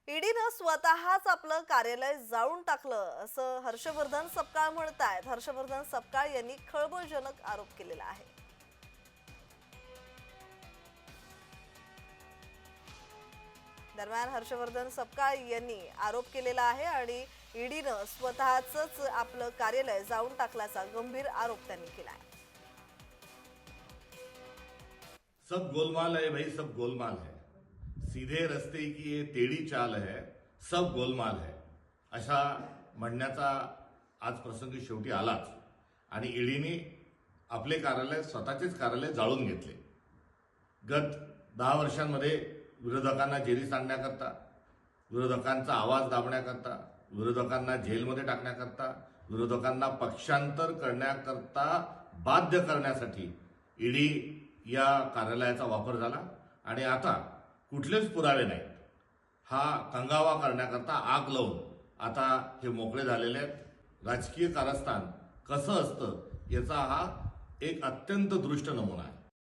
ईडीनं स्वतःच आपलं कार्यालय जाळून टाकलं असं हर्षवर्धन सपकाळ म्हणतायत। हर्षवर्धन सपकाळ यांनी खळबळजनक आरोप केलेला आहे। दरम्यान हर्षवर्धन सपकाळ यांनी आरोप केलेला आहे आणि ईडीनं स्वतःच आपलं कार्यालय जाळून टाकल्याचा गंभीर आरोप त्यांनी केला आहे। सब गोलमाल है भाई, सब गोलमाल है। सीधे रस्ते की ये टेढ़ी चाल है, सब गोलमाल है अशा म्हणण्याचा आज प्रसंग शेवटी आलाच। आणि ईडीने आपले कार्यालय, स्वतःचेच कार्यालय जाळून घेतले। गत 10 वर्षांमध्ये विरोधकांना जेरीस आणण्याकरता, विरोधकांचा आवाज दाबण्याकरता, विरोधकांना जेलमध्ये टाकण्याकरता, विरोधकांना पक्षांतर करण्याकरता बाध्य करण्यासाठी ईडी या कार्यालयाचा वापर झाला। आणि आता कुठलेच पुरावे नाहीत हा कंगावा करण्याकरता आग लावून आता हे मोकळे झालेले आहेत। राजकीय कारस्थान कसं असतं याचा हा एक अत्यंत दृष्ट नमुना आहे।